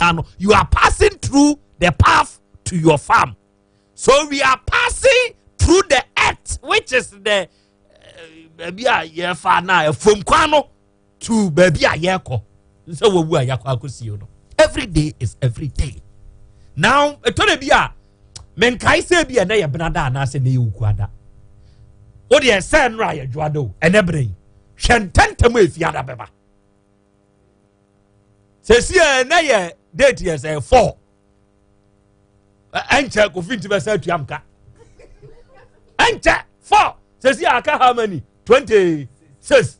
Kwano, you are passing through the path to your farm. So we are passing through the earth, which is the baby from Kwano to baby Ayako. So we are every day is every day. Now, Tonebia, men Kaise be a day of Benada, and I say, you quada. What do you say, Raya Juado, and every Shantanta with Yadabeba. Says here, Naya, date years 4. Enter Kofin to myself, Yamka. Enter 4. Says here, how many? 26.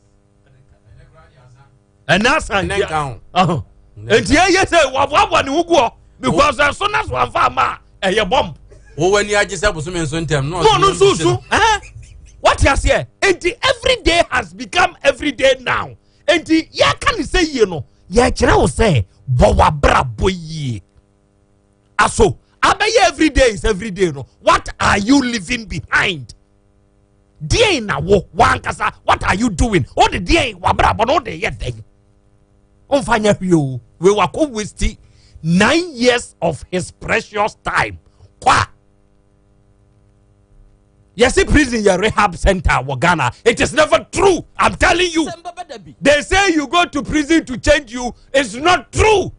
And that's an account. And yes, one who go because as soon as one farmer a bomb. Oh, when you just have some sometime. No, what you say? And every day has become every day now. And ya can say, you know, ya can say, Bowa bra boy. Aso, abay every day is every day. No, what are you leaving behind? Day na wo wankasa. What are you doing? Oh, the day wabra, but no day yet. On fanya you, we were wasting 9 years of his precious time. Kwa. Yes, in prison, your rehab center, Wagana. It is never true. I'm telling you. They say you go to prison to change you. It's not true.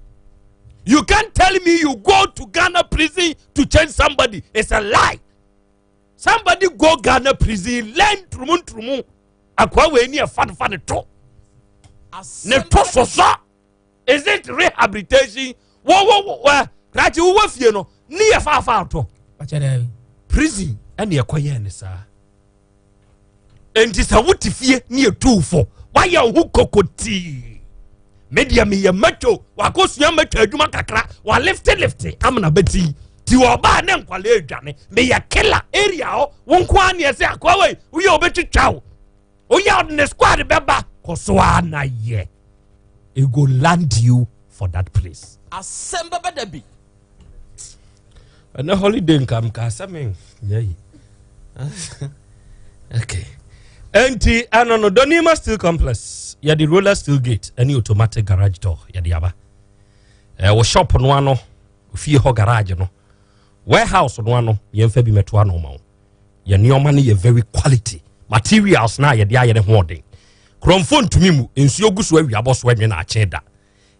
You can't tell me you go to Ghana prison to change somebody. It's a lie. Somebody go Ghana prison, learn trumun. Akwa we ni a fan to. Is it rehabilitation? Whoa, right? You were fear near far to prison and near Koyan, sir. And this a wood fear near 2-4. Why you who cocotti? Media me a meto, wakos yamato, Dumakakra, while lifty, I'm a betty. To our bar name, Quale Johnny, may a killer area, one quan, yes, Aquaway, we obey to chow. Oh, you're in the squad, Beba, Koswana, ye. It go land you for that place. Asem Beba Dabi. And a holiday come, Casamin. Yay. Okay. And no Donima still complex. Ya the roller still gate, any automatic garage door, ya the aba. Was shop on one, fear ho garage, no. Warehouse on one, ye febi metuano mo. Ya new money, ye very quality. Materials na ya the hoarding. Kromphone to me, in Siogus where we are boss when na cheda.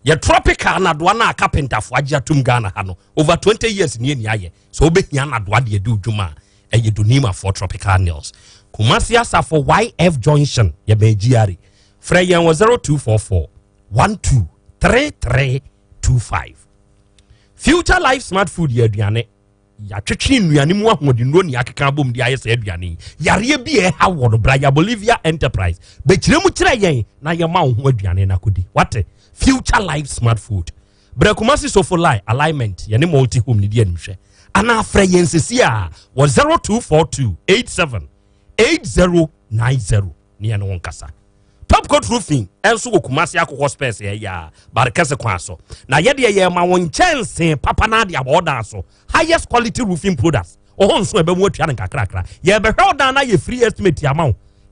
Ye tropical na dwana carpenter for Aja Tum Ghana hano. Over 20 years near Nyaye. So be yana dwadi ye do juma. E ye do nima for tropical nails. Kumasia sa for YF Junction, ye be GRE. Freyan was 0244 123325. Future Life Smart Food ye diane. Ya chichin ya ni mwa mwodi noni ya kikabum di ayese eduani. Ya riebi Howard Braya Bolivia Enterprise. Bechiremu chira yen na ya ma unhu eduani na kudi. Wate? Future Life Smart Food. Brekumasi Sofoli alignment ya ni multi home ni diye mshe. Ana freyen sisia wa 0242 878090 ni ya nwonkasa. Top Coat Roofing enso go Kumasi akoko space ya barkase kwaso na yede ye ma won chance papa na de aboda so highest quality roofing products ohonso ebe mu atwa nkakrakra ye be hwelda na ye free estimate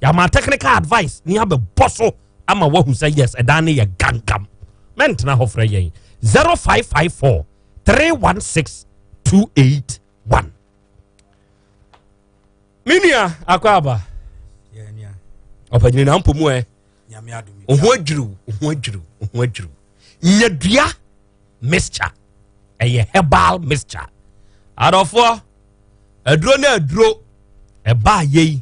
ya ma technical advice ni abe bosso ama wahu say yes edan na ye gankam mentna hofra ye 0554 316 281 minia akwaba ye nia opanyini na mpomu Uhwajru. Nyadria mixture. A herbal mixture. Adofo adro na adro e ba ye.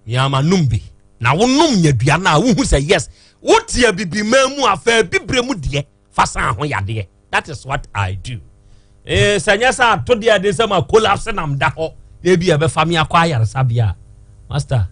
Yama numbi. Na wonum nyadua na wo hu say yes. Wotia bibi mamu afa bibremu de fasa ho yade. That is what I do. Sanyasa to dia de sama collapse nam da ho. E bia be fami akwa yare sabia. Master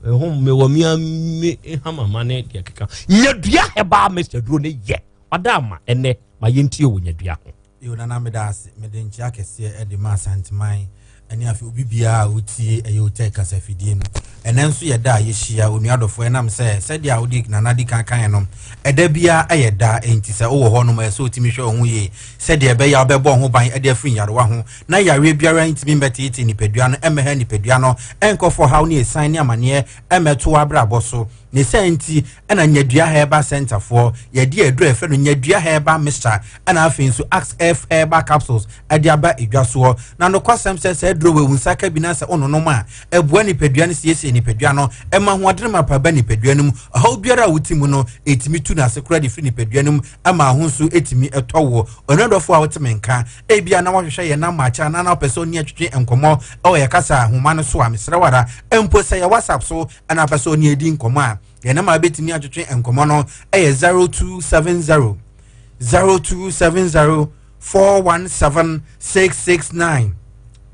home me wo me hama mane de keka nyadua heba Mr. Drone ye madama ene ma yenti o nyadua ho yo na me da ase me de nchia kese e de ma santiman ene afi obi bia utie e OTEC asafidie no ene nso ye da ye hia onuadofo enam se dia odi na na di kan no eda bia e ye da enti se wo ho no ma so otimi hwe ho ye se dia be ya obebo ho ban e de afin yarewa ho na yare biara ntimi mbetiti ni pedua no emeha ni pedua no enkofo haw ni esan ni amane emeto abra boso ne senti ana nyadua herbal center for ye de adru efe no nyadua herbal mixture ana afin so axe f herbal capsules ade aba edwaso na no kwasem se adru we unsaka binasa ononom a ebua ni pedua ne siesie ni pedua no ema hoodere mapa ba ni pedua num ahaw biara wutimu no etimi tu na sekura de firi ni pedua num ama ahonso etimi etowo onodofo a wotemenka ebia na wahwehwe ye na macha na person ni atwetwe enkomo o ye kasa homa no so a mesrewara empo se ye whatsapp so ana person ni edi nkomo a ye na ma betimi atwetwe enkomo no 0270 0270 417 669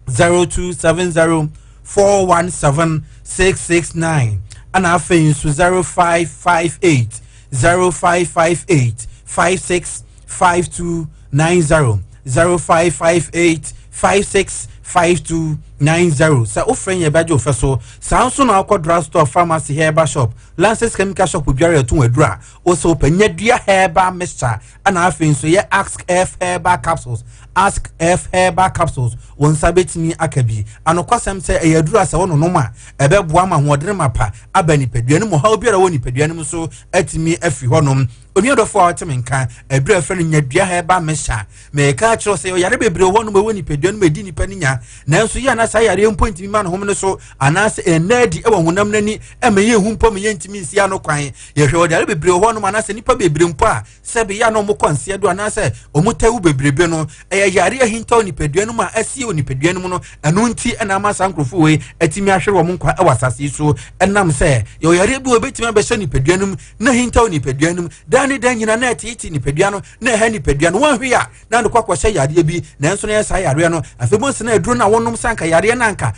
0270 417 669 and I think 0558 0558 565290 0558 565290 sa ofren ye baje ofeso sa so na akwa drugstore pharmacy herbal shop Lances chemical shop biara tun adura o so panyadua herbal mixture ana afin so ye ask f herbal capsules ask f herbal capsules won sabetini akabi anokwasem se eyadura se wono noma ebeboa ma hoodere mapa abani pedua no mo ha biara woni pedua no so atimi afi honom oniyodofo atemenka ebere afa no nyadua herbal mixture me ka kiro se yare bebre honom woni pedua no medi nipa ninya nanso ye na sa yare mpointimi ma no hom no so anase enadi ewo honam nani emeye humpo me yentimi nsia no kwan ye hwe yare bebre honom anase nipa bebre mpo a sebe ya no mo kwanse do anase omutawu bebrebe no yare ahinta oni pedua no ma asie oni pedua no no eno nti na ma sankrofo we atimi ahwere wo nkwa e wasase so enam se yo yare bi obetimi abehye ni pedua no na hinta oni pedua no dani dan nyina na eti ni pedua no na ha ni pedua no wanhwe ya na ndo kwakwa hye yare bi na enso na yesa yare no afebo se na aduro na wonom sanka yare na anka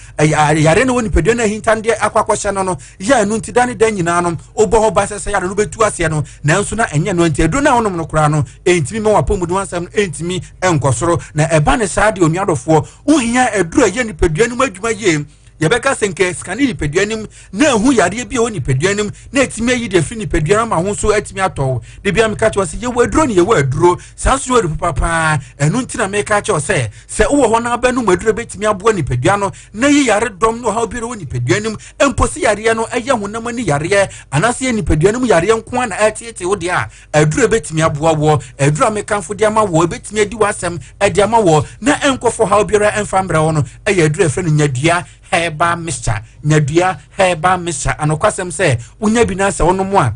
yare na woni pedua na hinta nde akwakwa hye no ya eno nti dani dan nyina no obo ho ba sese yare no betu ase no na enso na enye no nti aduro na wonom no kura no entimi ma wapomudu wansam entimi enkosoro na eba ne saade onuadofo uhia adura ye ni pedua no adwuma ye yebeka senke skani ni pedua nim na hu yare bi o ni pedua nim na etimi ayi de firi ni pedua ma ho so etimi ato de bia meka che ye waduro ni ye waduro sanso adu papa enu ntina meka che se wo ho na ba no maduro betimi abo ni pedua no na yi yare dom no ha bi ro ni pedua nim emposi yare no eye honam ni yare anase ni pedua nim yare nko na etiete wo de a aduro betimi abo wo aduro mekanfo de ama wo betimi adi wasem adi ama wo na enkofo ha bi ra enfambre wo no eye aduro efe no nyadua herbal mixture nyadua herbal mixture anokwasem se unya bi na se wono mo a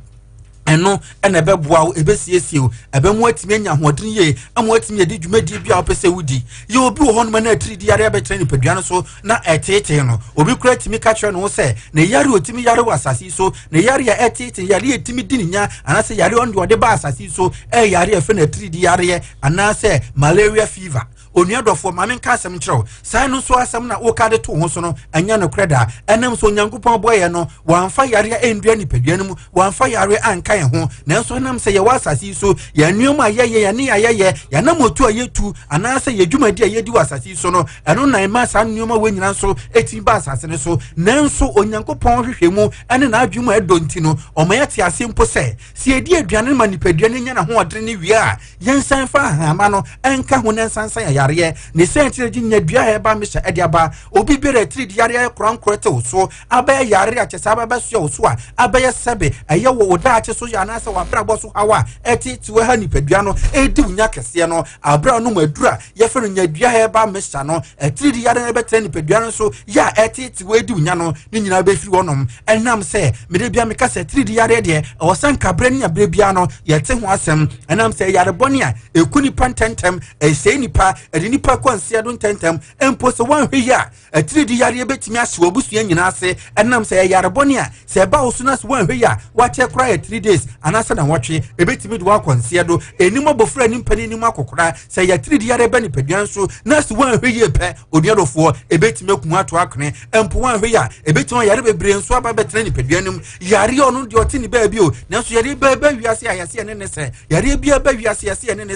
eno ena beboa ebesiesie o ebemu atimi anya hoodin ye amu atimi edi dwumadi bia opese wudi ye obi wo hono na 3D yare abetre ni pedua no so na etete no obi kura atimi ka kire no se na yare otimi yare wasasi so na yare ya etete yare etimi dininya anase yare on de ba asasi so yare afa na 3D yare anase malaria fever onuadofo mamen ka asem kiro sai no so asem na wo ka de to ho so no anya no kreda enam so nyankopon boye no wanfa yare endua ni pedua no mu wanfa yare anka ho nanso nam se ye wasasi so ya nuoma yeye ya ne yeye ya na motu ayetu anase ye dwumadi ayedi wasasi so no eno nan ma sa nuoma we nyina so eti ba asase ne so nanso onyankopon hwehwemu ene na adwuma edonti no omayete ase mpo se edi aduane ma ni pedua ne nya na ho odre ne wie a yensan fa hama no enka ho nansan ya yare ne sentire gi nyadua heba misha ediaba obi bere 3D yare krankrete so abaya yare achesa ababa so so a abaya sebe aye wo oda ache so ya na se wa bra bo so hawa eti tiwe ha nipadua no edi unya kese no abra no madura ye fe no nyadua heba misha no 3D yare na betre nipadua no so ya eti tiwe edi unya no ni nyina be firi wonom enam se mede bia meka se 3D yare de o san kabra ni abra bia no ye te ho asem enam se yare boni a ekuni pantentem sei nipa edi nipa kwanse do tentem empo so wan hwe ya 3D yare betimi ahye obusua nyina ase enam se yare boni a se ba osuna so wan hwe ya wache kra 3 days anasa na watwe ebetimi do akwanse do enimo bofra ni mpani ni makokora se ya 3D yare ba ni paduan so na so wan hwe ye pe odiadofo ebetimi aku ato akne empo wan hwe ya ebetimi yare bebre nso aba betre ni paduanum yare onu de oti ni ba bi o na so yare ba wiase ayase ne ne se yare bia ba wiase ayase ne ne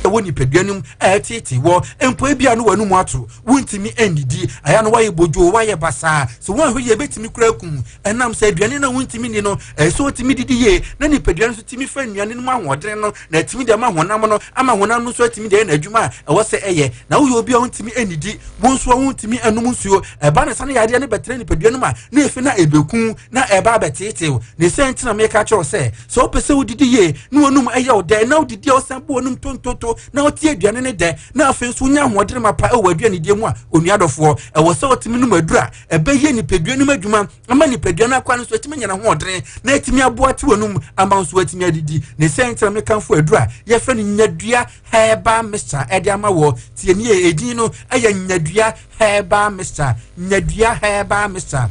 woni peduanum tete wo empo bia no wanu mu ato wontimi endidi aya no waye bojo waye basa so won hwe ye betimi kura kum enam se aduane na wontimi ni no so otimi didi ye na ni peduan so timi fa nnuane no ahodren no na timi de ma honam no ama honam no so timi de na adwuma wo se eye na wo ye obi a wontimi endidi wonso wontimi anum nsuo eba na sane yade ne betre ni peduanum a na efi na ebeku na eba betete ne senti na me ka cho se so pese wodidi ye na wonum eye oda na wodidi o sampo wonum tontoto na otie aduane ne de na afi so nya hodren mapa e waduane die mu a onuadofo e wo se otimi no madura ebe ye ni peduanum adwuma ama ni peduanum akwa no so timi nya na hodren na etimi aboa ti wonum ama so atimi adidi ne senti na me kanfo adura ye fe ni nyadua heba Mr. ede ama wo tie ni edin no eye nyadua heba Mr. nyadua heba Mr.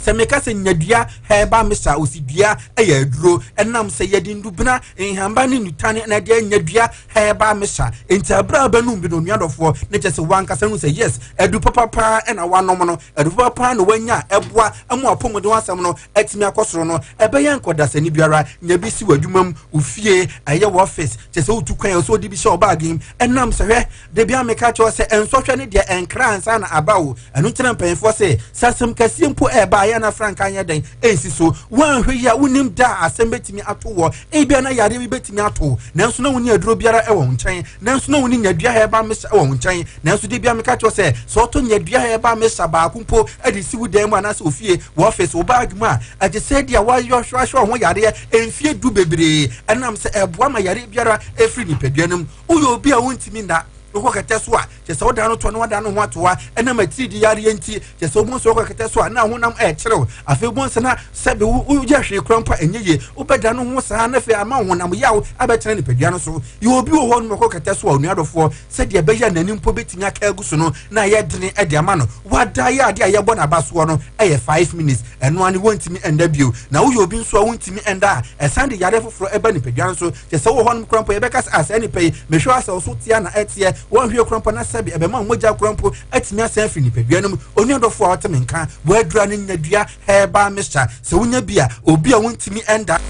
se meka se nyadua heba Mr. osidua eye aduro enam se yedi ndubna enhamba ni nutane na de nyadua heba Mr. entabra banum bi no nuadofo ne chese wanka se hu se yes edu papa ena wanom no edu papa no wanya eboa amu apomode wasam no etimi akosoro no ebeya nkoda sani biara nya bi si wadwumam ofie aye wo office chese utukwan so di bi sha obagim enam se hwe de bia meka cho se ensohwe ne de enkransa na abawo enu tena mpanfo se sasem kasiempo eba na franka anya den ensi so wan hwe ya wonim da asem betimi ato wo ebia na yare bi betimi ato nanso na woni aduro biara e wo nkyɛn nanso na woni nyadua heba Mr. e wo nkyɛn nanso de bia meka cho se so to nyadua heba Mr. ba kumpo ade si wo dan mu anase ofie wo office wo bag mu a ade se dia wa yo hwahwe ho yare enfie du bebre enam se eboa ma yare biara efri ni peduanum uyo obi a wontimi nda wo kete so a chese woda no to no wada no ho atoa ena matiri di yare enti chese wo so wo kete so a na honam kyerɛw afi bo nsana sebe wo gya hwe krampa enyeye wo beda no ho saa na fe ama honam yawo abekyerɛ ne padua no so ye obi wo ho no ko kete so a onuadofo se de beya nanim po betimi aka aguso no na ye dene de ama no wada ya ade aye bo na baso no 5 minutes eno ani wontimi enda bio na wo ye obi nso a wontimi enda esande yare foforo eba ne padua no so chese wo ho no krampa ye beka asa ne pay mehwe asa wo so tia na etie won hwe krampa na sabi ebema moja krampo atimi asa afi ni peduanum onuadofo a wotemenka bo adura ne nyadua heba Mr. se wonya bia obi a wontimi enda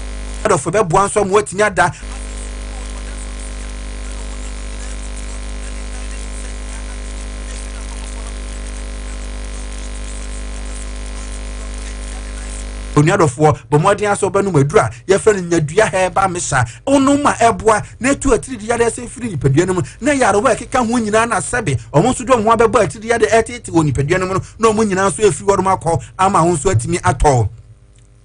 adofo bebo anso mo watimi ada onuadofo bomodin aso banu madura ye fa nyadua heba Mr. onuma eboa na tu atiri di yade se firi ni peduanum na yare wa keka ho nyina na sebe omo so do mo abeba atiri yade etete woni peduanum no mo nyina so afiri wodum akọ ama ho so atimi atọ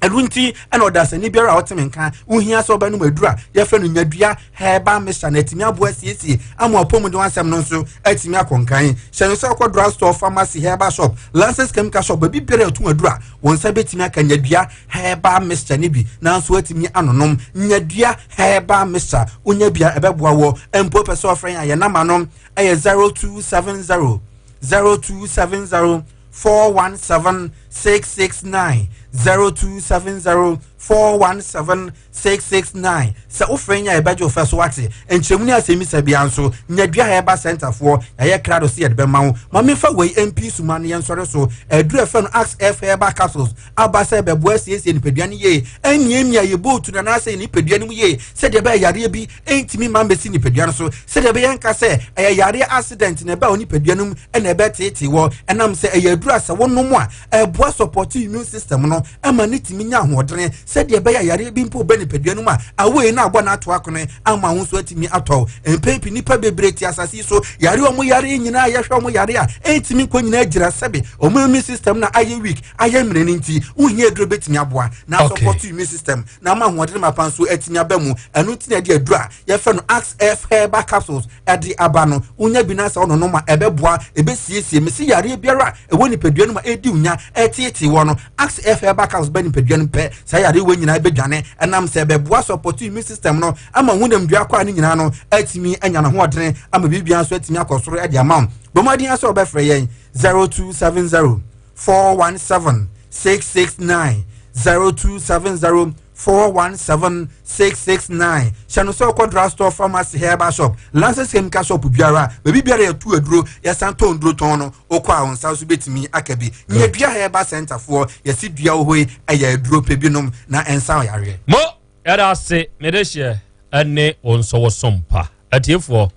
Elunti and odas and Nibera Otemenka, Uhia so Banu Madura, Yafan Yadria, Heba Mr. Netimia Boisiesi, and more Pomo do Sam Nonso, Etimia Conkai, Shanosako Drugstore Pharmacy Heba Shop, Lances Chemical Shop, Baby Period to Madura, one Sabetimia can Yadria, Heba Mr. Nibi, now sweating me anonym, Yadria, Heba Mr. Unyabia Ebebuawo, and Popa Sofran Yanamanom, a 0270 0270 417 669 0270 417 669 sa ofrenya e badge ofeso wate enchemuni asemi sabianso nyadua heba center for ya krado se de bema ma me fa we MP sumane yen sore so edura fa no ax f heba capsules abasa be bo asiesie ni peduane ye eniemia ye botu na na se ni peduane mu ye se de be yare bi entimi ma mbesi ni peduane so se de be yenka se yare accident na ba oni peduane mu na be tete wo enam se edura se wonom a eboa support immune system no ama nitimi nya hodren se de be yare bi mpo be ni peduane mu a awe na agba na ato akone ama ho so atimi atọ empepi nipa bebreti asasi so yare omo yare nyina ye hwe omo yare a entimi ko nyina agira sebe omo immune system na aye weak aye mrene nti uhia eduro betimi aboa na support immune system na ama ho odre mapan so atimi abamu enu ti na de adura ye fe no ax f heba capsules edi abano unya bi na sa ono no ma ebeboa ebesiesie mesi yare biara ewoni peduane ma edi unya etieti wo no ax f heba capsules bani peduane pe sa yare we nyina ebedwane enam se ebeboa support immune system no ama hunam dua kwa ni nyina no atimi anya na ho odre ama bibia so atimi akosoro edi ama bomodin aso obefre yen 0270 417 669 0270 417 669 Shanoso Quadra Store Pharmacy Heba Shop Lances Chemical Shop biara baby biara tu aduro ya santo ndro tono okwa on sa so betimi akabi nyadua Heba Center for yesi dua ohoi aya aduro pebinom na ensa yare mo era se medehye ene onso wosompa atiefo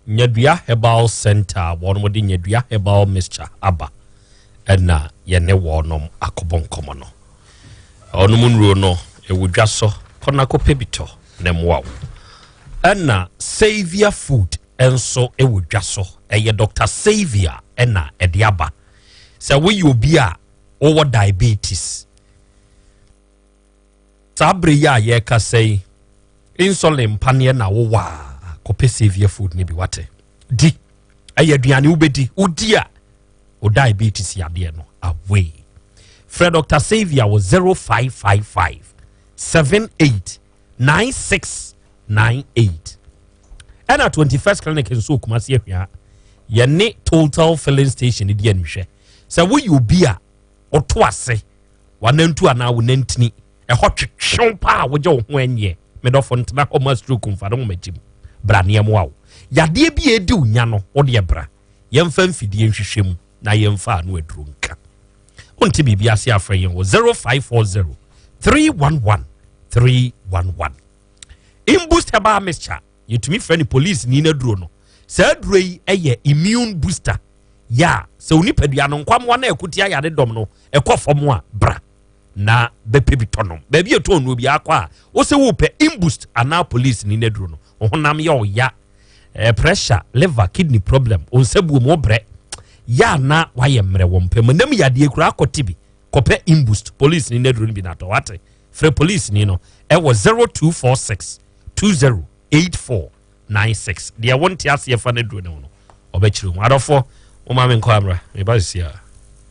nyadua herbal center won wodi nyadua herbal mixture aba ena ye ne wonom akobonkomo no onumunro no ewudwa so kona kopebito ne moawo ena Savior food enso ewudwa so eye Dr. Savior ena ediaba se we obi a owo diabetes sabre ya ye ka sei insulin panie na wo wa kope Savior food ni bi wate di eye aduane ubedi udi a o diabetes ya de no away Fred Dr. Savior was 0555 789698 and at 21st clinic in so Kumasi area ye ne total filling station di anhwe so we you be a oto ase wanantu ana wonantini e hotwetwe pa wo je wo ho anye medofo ntena homa stroke mfado mo magim bra ne mo awo yade bi edi unya no wo de bra yemfa mfidie nhwehwem na yemfa anu aduru nka onti bibia ase afre yen wo 0540 311 311 in boost herbal mixture yetumi friend police ni na duro no sa duro yi eye immune booster ya se onipadua no nkwamwa na ekutia yade dom no ekofom a bra na bepebitonom ba bi eto no bi akwa wo se wo pe in boost ana police ni na duro no honam ya o ya pressure liver kidney problem onsebu mo bre ya na waye mre wo mpem nam yade ekura akotibi kope in boost police ni na duro bi na to wate free police ni no e was 0246 208496 dia wonti ase fa na duro no obechiro mu adofo o ma me nko amra me ba sia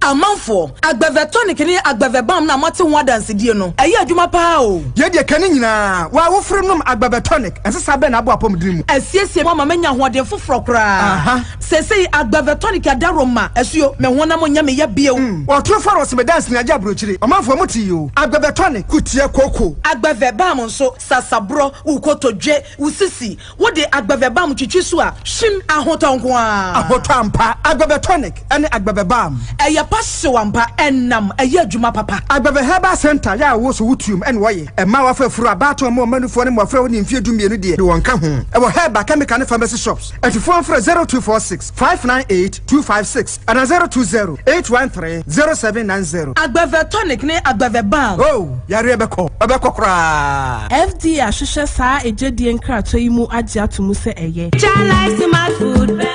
amanfo agbeve tonic ni agbeve bam na mate ho dance die no eye adwuma pa o ye de kan nyina wa wo frem nom agbeve tonic ensesa be na abo apom diri mu asiesie mo ma menya ho de foforo kra sesei agbeve tonic adaroma esuo me ho na mo nya me ya bie o tro faros me dance ni aja brochire amanfo mo ti yo agbeve tonic kutie koko agbeve bam nso sasabro ukotodwe usisi wo de agbeve bam twitwi so a him ahotonko a ahotampa agbeve tonic ene agbeve bam eye pasewampa enam eye adwuma papa agbebe herbal center ya wo so wutum en woye e ma wa fafuru abato mo manufo ne mo afra woni mfie dumienu de won ka ho e wo herbal chemical ne pharmacy shops atifo fra 0246 598 256 and 020 813 0790 agbeve tonic ne agbeve bam oh yare ebeko kra FD ahwehwe saa ejedie nkrato yi mu age atomu se eye Chalice smart food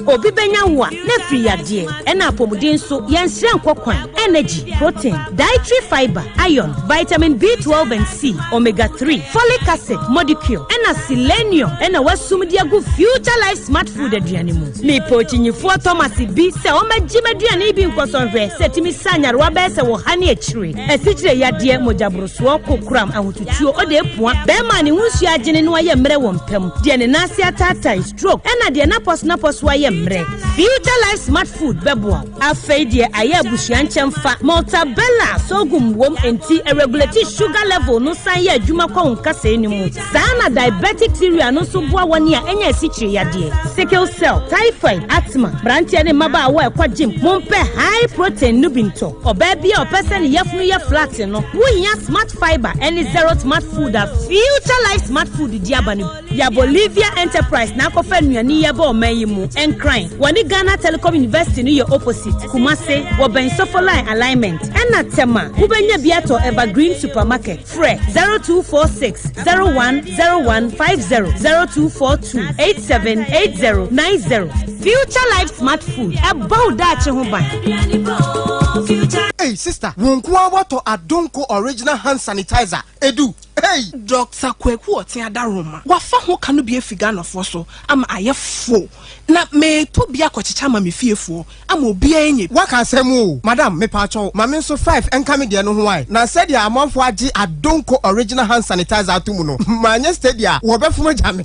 obi benya wo na free yade e na apomuden so yensire nkokwan energy protein dietary fiber iron vitamin B12 and C omega 3 folic acid molecule and selenium and wasumdia go future life smart food aduane mu me pochinyifo Thomas bi se o magima aduane bi nkosonhwe setimi sanyarwa be se wo hane akire asichire yade mojabroso kokram ahotutuo ode epua be ma ne hunsu agene no aye mre wo mpem de ne nase atata stroke and de napos wa ye mre future life smart food bebo afeidie aye abusuan chemfa multabella sogum wom enti irregularity sugar level no san ye adwuma kwa nkasa enimu sana diabetic theory no so boa woni a enya asichire yade sickle cell typhoid asthma brantia ne maba awa ekwa gym mompe high protein nubinto oba bia opese ne yafunu ye flat no wunya smart fiber any zero smart food a future life smart food diabani ya Bolivia enterprise na akofa nuani ye ba o mayimu encrin woni Ghana Telecom University ni ye opposite Kumase woben sofoline alignment ena tema ubenya biato evergreen supermarket fre 0246 010150 0242 878090 future life smart food about that ho ban. Hey sister wonkwa wato adonko original hand sanitizer edu hey Dr. Kweku otin adaroma wafa ho kanu bi efiga nofo so ama ayefo na me to bia kochicha ma me fiefo ama obi enye waka asemu madam me pacho ma me nso 5 enka me de no ho ai na said ya amanfo agi adonko original hand sanitizer atumu no manye stadia wo befo jame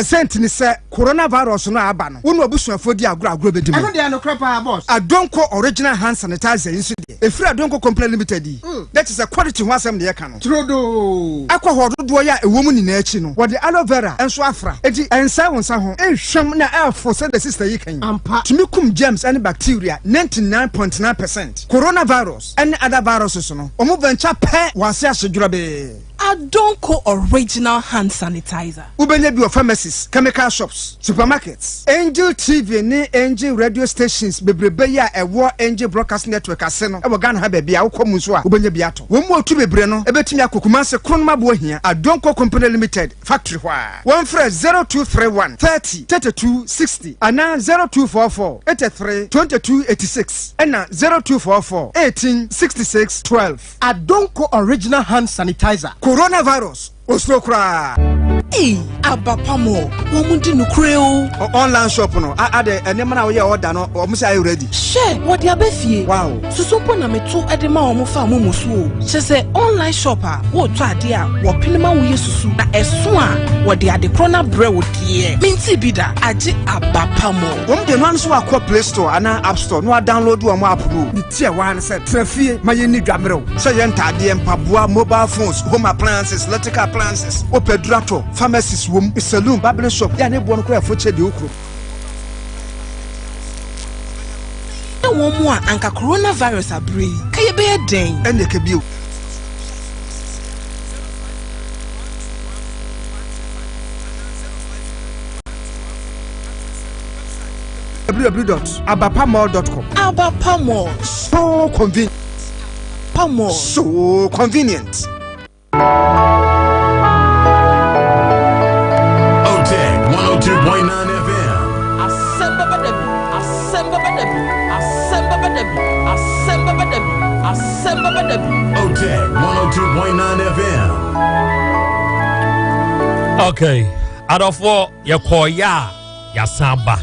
sent ni se coronavirus no aba no wonu abusuafo di agro bedi me de no crepa boss adonko original hand sanitizer inso de efira adonko company limited that is a quality ho asem de yeka no trodo akwa hododo ya ewomu ni na achi no wo de aloe vera enso afra enti ensa wonsa ho ehwam na afo se the sister yi kan ampa timikum germs and bacteria 99.9% coronavirus and other viruses no omo venture pe wase asodura be Adonko original hand sanitizer. Ubenya bi of pharmacies, chemical shops, supermarkets. Angel TV ni Angel radio stations bebrebe ya ewo Angel broadcast network ase no. Ebo Ghana ha be bia wokomu so a ubenya bi ato. Wo mu otu bebre no ebetumi akokuma se kronma bo hia. Adonko Company Limited factory hwa. One fresh 0231 30 32 60 ana 0244 83 22 86 ana 0244 18 66 12. Adonko original hand sanitizer. Coronavirus Osokra. Hey, Abapamo, womundi nukreo. Online shop no. Ade enema na we order no, omo say ready. Share what dia befie. Wow. Susumpo na meto edema omo fa mo musu. She say online shopper, wo to ade a wo pinema wo yesusu. Na eso a wo de ade krona bre wo die. Minti bida age Abapamo. Wom de no anso akọ Play Store ana App Store no download wo mo app no. Ni tie wan say trafie maye ni dwamrew. Say ye ntade empaboa mobile phones, home appliances, electrical appliances, opedurato, pharmacies wom, saloon, barber shop. Ya ne bo no kra foche de okro. E wo mo a anka coronavirus abre. Kaye be den. Ene ke bio. www.abapamall.com. Abapamo. So convenient. Pamo. So convenient. OTEC 102.9 FM. Asem Beba Dabi, Asem Beba Dabi, Asem Beba Dabi, Asem Beba Dabi, Asem Beba Dabi. OTEC 102.9 FM. Okay, adofo ye koya ya samba.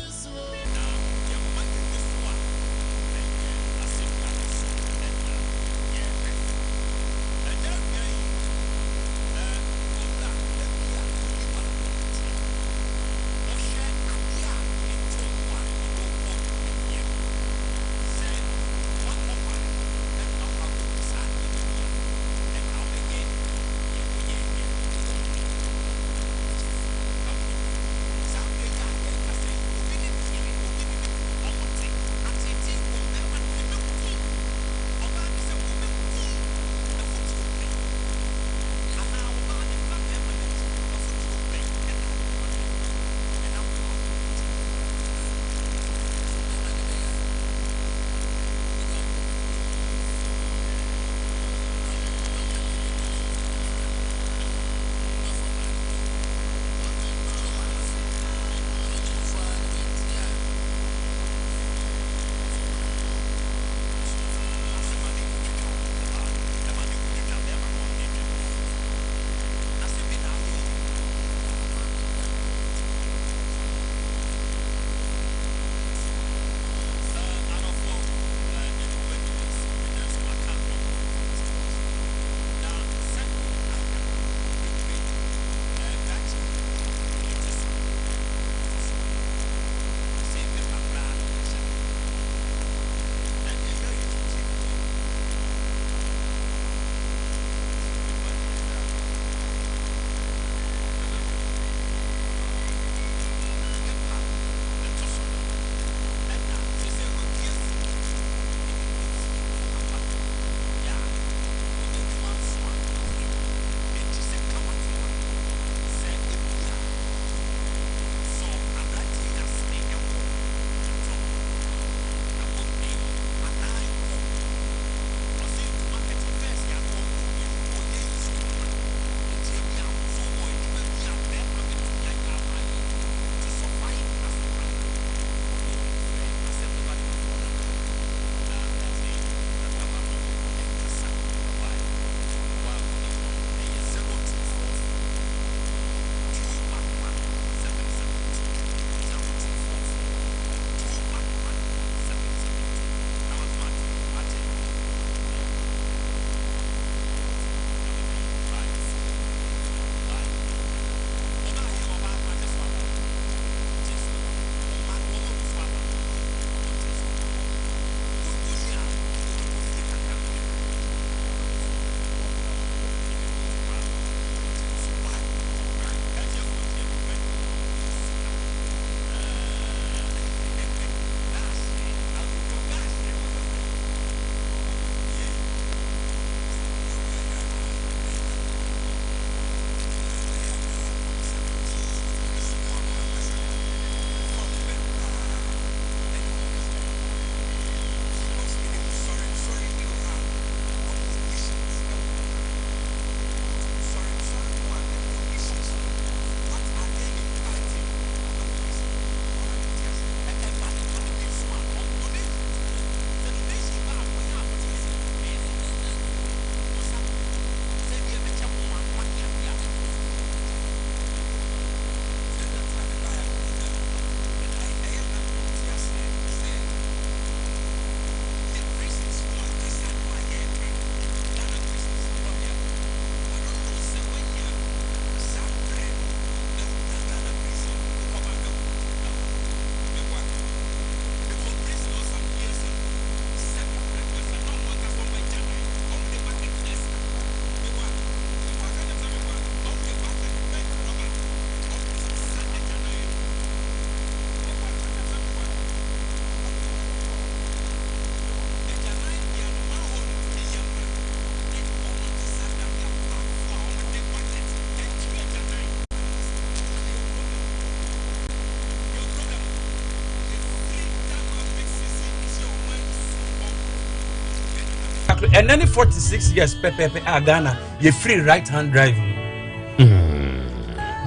exactly. And then 46 years pepe Ghana you free right hand driving.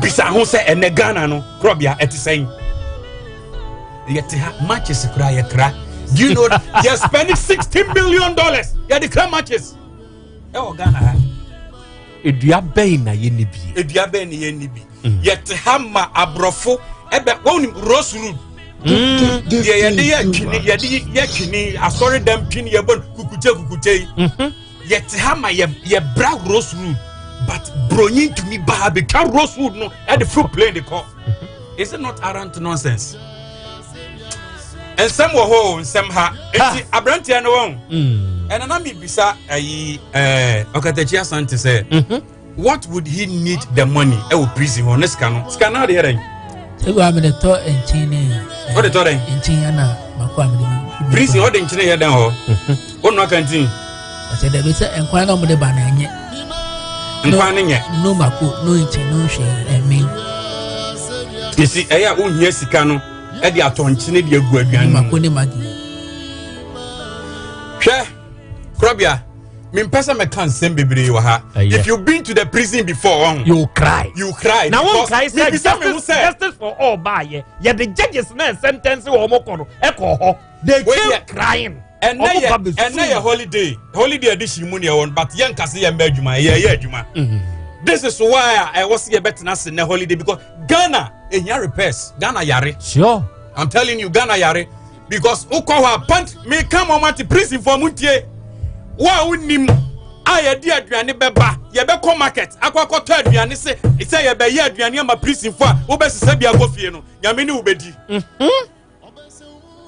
Bisa who say and Ghana no Krobea et saying yet matches cry cra. Do you know you're spending $16 million? Yeah, the cra matches. Oh Ghana. Edua ben na ye nibi. Edua ben ye nibi. Yet hammer abrofo ebe won rose road. Kini asori dem kini ye bon kukute. Yet hammer ye bra rose road. But bronyin to me ba be can rose wood no at the fruit play the call. Is it not arrant nonsense? And some were home, some ha abranti and one. And an army bisa Yaw Asante say, what would he need the money? Prison on this canoe. Scanner the hearing. What the toy in China? Prison or in China down. What no canteen? I said, there is a quite on the banana. No mako, no eating, no share, and me. You see, I own yes, Cano, at the Atonchini, your good Makuni Maggie. Share Krobea, Min Pesa can't send baby. If you've been to the prison before, you cry. You cry. Now, one guy said, justice for all by ye. Yet the judges sentence or Mokoro, echo, they were crying. And now your holiday edition money on, but young Cassie and Belgium, Juma. This is why I was here better than in the holiday because Ghana in your repairs, Ghana Yari. Sure, I'm telling you, Ghana Yari, because Okawa Pant may come on to prison for Muntie. Wow, Nim, I dear Adriani Beba, Yabeko market, Aqua third, and say, it's a Adriani, my prison for Obes Sabia Gofiano, Yamini Ubedi.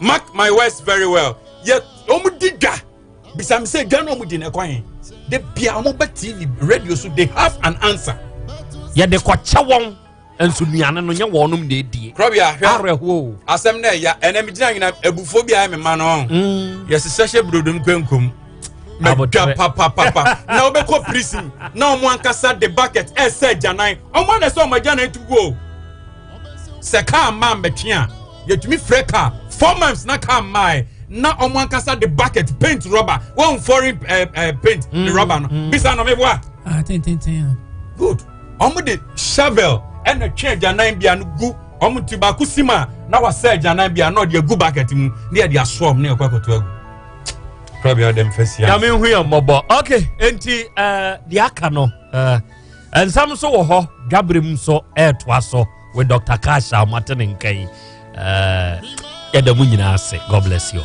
Mark my words very well. Yet, Omudiga, Bisam say Ghana Mudin acquiring. The Piamoba TV radio, so they have an answer. Yet the Quachawong and Suniana no Yawanum de D. Krobea, Asem ya, and I'm doing a buphobia, I'm a man on. Yes, a session brudum quenkum. Papa. Now, Beko prison. Now, one can set the bucket, as said Janai. I want to saw my Janai to go. Seka, man, Betia. Yet me freka, 4 months, not come my. Now on one can start the bucket, paint rubber, one foreign paint the rubber. Bisa no me what? Good. The shovel and the chair Janai be an good. Tibaku sima. Now I said Janai be not the good bucket near the swamp near Quaco 12. Probably them face. I mean, we are mobile. Okay, enti the Akano. And some so ho Gabriel so air twaso with Dr. Kasha Martin and Kay. God bless you.